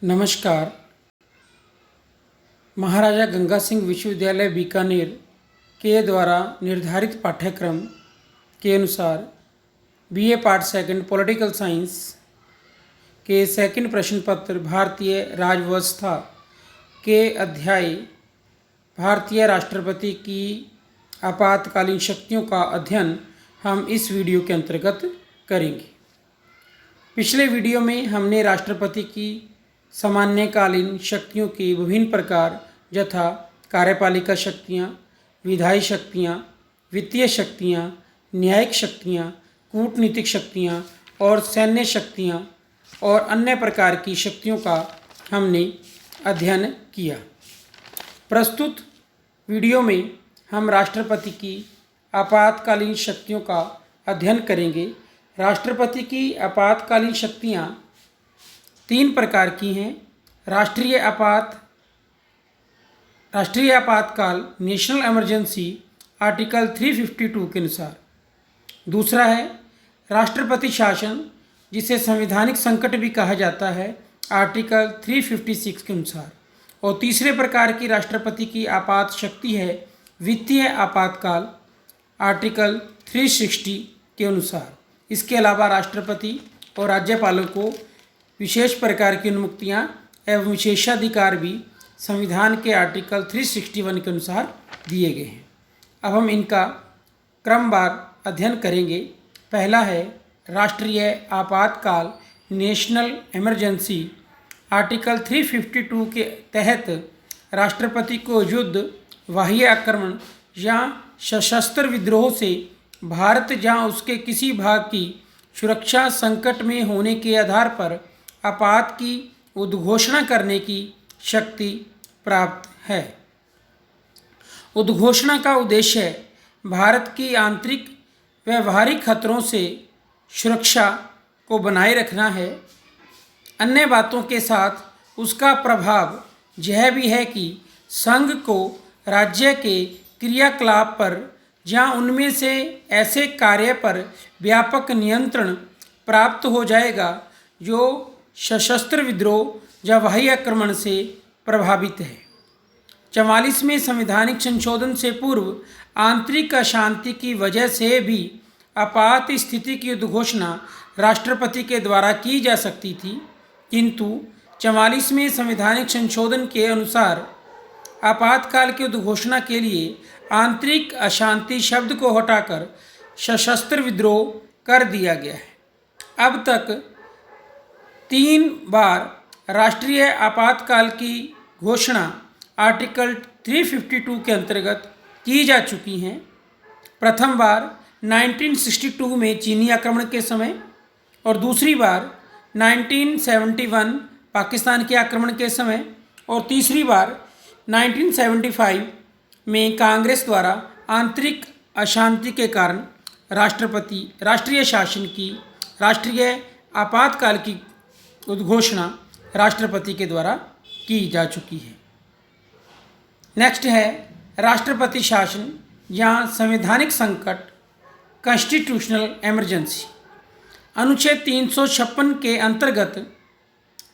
नमस्कार। महाराजा गंगा सिंह विश्वविद्यालय बीकानेर के द्वारा निर्धारित पाठ्यक्रम के अनुसार BA part second political science के सेकंड प्रश्न पत्र भारतीय राजव्यवस्था के अध्याय भारतीय राष्ट्रपति की आपातकालीन शक्तियों का अध्ययन हम इस वीडियो के अंतर्गत करेंगे। पिछले वीडियो में हमने राष्ट्रपति की सामान्यकालीन शक्तियों के विभिन्न प्रकार यथा कार्यपालिका शक्तियाँ, विधायी शक्तियाँ, वित्तीय शक्तियाँ, न्यायिक शक्तियाँ, कूटनीतिक शक्तियाँ और सैन्य शक्तियाँ और अन्य प्रकार की शक्तियों का हमने अध्ययन किया। प्रस्तुत वीडियो में हम राष्ट्रपति की आपातकालीन शक्तियों का अध्ययन करेंगे। राष्ट्रपति की आपातकालीन शक्तियाँ तीन प्रकार की हैं। राष्ट्रीय आपातकाल नेशनल इमरजेंसी आर्टिकल 352 के अनुसार। दूसरा है राष्ट्रपति शासन जिसे संवैधानिक संकट भी कहा जाता है आर्टिकल 356 के अनुसार। और तीसरे प्रकार की राष्ट्रपति की आपात शक्ति है वित्तीय आपातकाल आर्टिकल 360 के अनुसार। इसके अलावा राष्ट्रपति और राज्यपालों को विशेष प्रकार की अनुमतियाँ एवं विशेषाधिकार भी संविधान के आर्टिकल 361 के अनुसार दिए गए हैं। अब हम इनका क्रमवार अध्ययन करेंगे। पहला है राष्ट्रीय आपातकाल नेशनल इमरजेंसी आर्टिकल 352 के तहत राष्ट्रपति को युद्ध, बाह्य आक्रमण या सशस्त्र विद्रोह से भारत या उसके किसी भाग की सुरक्षा संकट में होने के आधार पर आपात की उद्घोषणा करने की शक्ति प्राप्त है। उद्घोषणा का उद्देश्य भारत की आंतरिक व्यवहारिक खतरों से सुरक्षा को बनाए रखना है। अन्य बातों के साथ उसका प्रभाव यह भी है कि संघ को राज्य के क्रियाकलाप पर या उनमें से ऐसे कार्य पर व्यापक नियंत्रण प्राप्त हो जाएगा जो सशस्त्र विद्रोह या बाह्य आक्रमण से प्रभावित है। 44वें संवैधानिक संशोधन से पूर्व आंतरिक अशांति की वजह से भी आपात स्थिति की उद्घोषणा राष्ट्रपति के द्वारा की जा सकती थी, किंतु 44वें संवैधानिक संशोधन के अनुसार आपातकाल की उद्घोषणा के लिए आंतरिक अशांति शब्द को हटाकर सशस्त्र विद्रोह कर दिया गया है। अब तक 3 बार राष्ट्रीय आपातकाल की घोषणा आर्टिकल 352 के अंतर्गत की जा चुकी हैं। प्रथम बार 1962 में चीनी आक्रमण के समय और दूसरी बार 1971 पाकिस्तान के आक्रमण के समय और तीसरी बार 1975 में कांग्रेस द्वारा आंतरिक अशांति के कारण राष्ट्रीय शासन की राष्ट्रीय आपातकाल की उद्घोषणा राष्ट्रपति के द्वारा की जा चुकी है। नेक्स्ट है राष्ट्रपति शासन या संवैधानिक संकट कॉन्स्टिट्यूशनल इमरजेंसी। अनुच्छेद 356 के अंतर्गत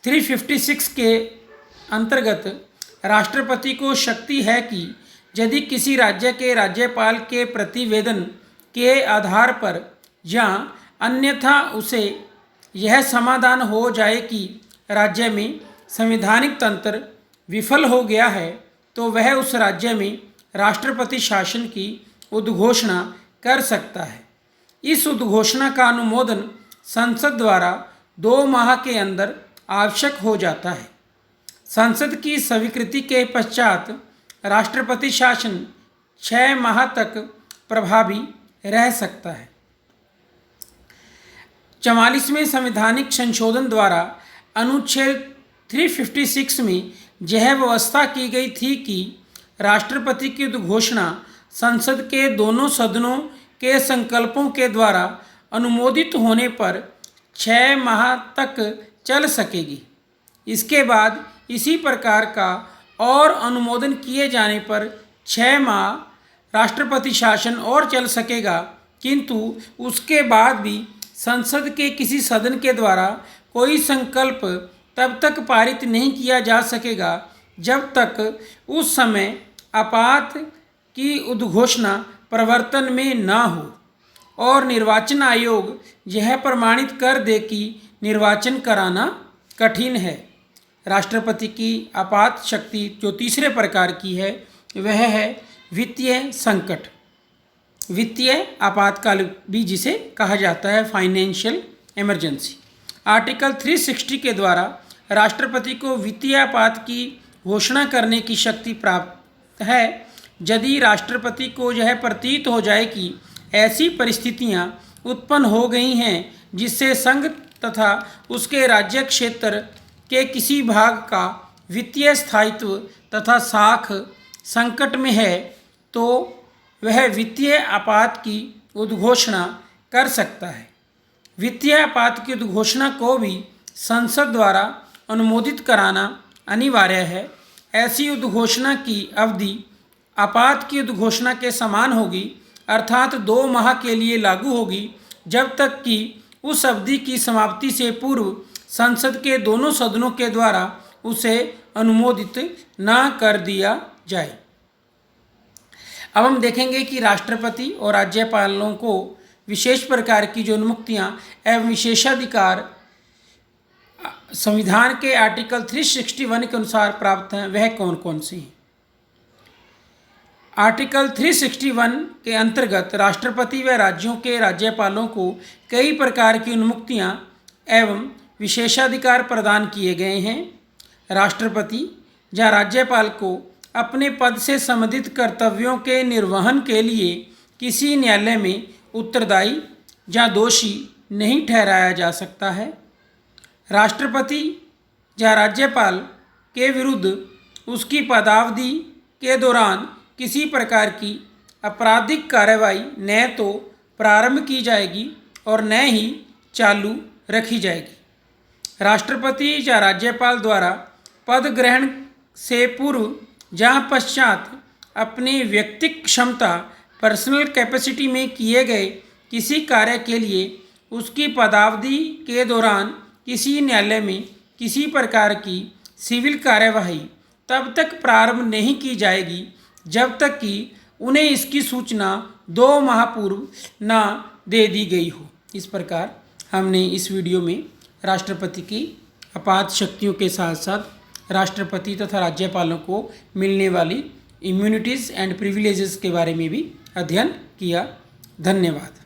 356 के अंतर्गत राष्ट्रपति को शक्ति है कि यदि किसी राज्य के राज्यपाल के प्रतिवेदन के आधार पर या अन्यथा उसे यह समाधान हो जाए कि राज्य में संवैधानिक तंत्र विफल हो गया है तो वह उस राज्य में राष्ट्रपति शासन की उद्घोषणा कर सकता है। इस उद्घोषणा का अनुमोदन संसद द्वारा 2 माह के अंदर आवश्यक हो जाता है। संसद की स्वीकृति के पश्चात राष्ट्रपति शासन 6 माह तक प्रभावी रह सकता है। 44वें संवैधानिक संशोधन द्वारा अनुच्छेद 356 में यह व्यवस्था की गई थी कि राष्ट्रपति की उद्घोषणा संसद के दोनों सदनों के संकल्पों के द्वारा अनुमोदित होने पर 6 माह तक चल सकेगी। इसके बाद इसी प्रकार का और अनुमोदन किए जाने पर 6 माह राष्ट्रपति शासन और चल सकेगा, किंतु उसके बाद भी संसद के किसी सदन के द्वारा कोई संकल्प तब तक पारित नहीं किया जा सकेगा जब तक उस समय आपात की उद्घोषणा प्रवर्तन में न हो और निर्वाचन आयोग यह प्रमाणित कर दे कि निर्वाचन कराना कठिन है। राष्ट्रपति की आपात शक्ति जो तीसरे प्रकार की है वह है वित्तीय संकट। वित्तीय आपातकाल भी जिसे कहा जाता है फाइनेंशियल इमरजेंसी। आर्टिकल 360 के द्वारा राष्ट्रपति को वित्तीय आपात की घोषणा करने की शक्ति प्राप्त है यदि राष्ट्रपति को यह प्रतीत हो जाए कि ऐसी परिस्थितियां उत्पन्न हो गई हैं जिससे संघ तथा उसके राज्य क्षेत्र के किसी भाग का वित्तीय स्थायित्व तथा साख संकट में है, तो वह वित्तीय आपात की उद्घोषणा कर सकता है। वित्तीय आपात की उद्घोषणा को भी संसद द्वारा अनुमोदित कराना अनिवार्य है। ऐसी उद्घोषणा की अवधि आपात की उद्घोषणा के समान होगी, अर्थात 2 माह के लिए लागू होगी, जब तक कि उस अवधि की समाप्ति से पूर्व संसद के दोनों सदनों के द्वारा उसे अनुमोदित न कर दिया जाए। अब हम देखेंगे कि राष्ट्रपति और राज्यपालों को विशेष प्रकार की जो उन्मुक्तियां एवं विशेषाधिकार संविधान के आर्टिकल 361 के अनुसार प्राप्त हैं वह कौन कौन सी हैं। आर्टिकल 361 के अंतर्गत राष्ट्रपति व राज्यों के राज्यपालों को कई प्रकार की उन्मुक्तियां एवं विशेषाधिकार प्रदान किए गए हैं। राष्ट्रपति या राज्यपाल को अपने पद से संबंधित कर्तव्यों के निर्वहन के लिए किसी न्यायालय में उत्तरदायी या दोषी नहीं ठहराया जा सकता है। राष्ट्रपति या राज्यपाल के विरुद्ध उसकी पदावधि के दौरान किसी प्रकार की आपराधिक कार्रवाई न तो प्रारंभ की जाएगी और न ही चालू रखी जाएगी। राष्ट्रपति या राज्यपाल द्वारा पद ग्रहण से पूर्व या पश्चात अपनी व्यक्तिगत क्षमता पर्सनल कैपेसिटी में किए गए किसी कार्य के लिए उसकी पदावधि के दौरान किसी न्यायालय में किसी प्रकार की सिविल कार्यवाही तब तक प्रारंभ नहीं की जाएगी जब तक कि उन्हें इसकी सूचना 2 माह पूर्व न दे दी गई हो। इस प्रकार हमने इस वीडियो में राष्ट्रपति की आपात शक्तियों के साथ साथ राष्ट्रपति तथा राज्यपालों को मिलने वाली इम्यूनिटीज़ एंड प्रिविलेजेस के बारे में भी अध्ययन किया। धन्यवाद।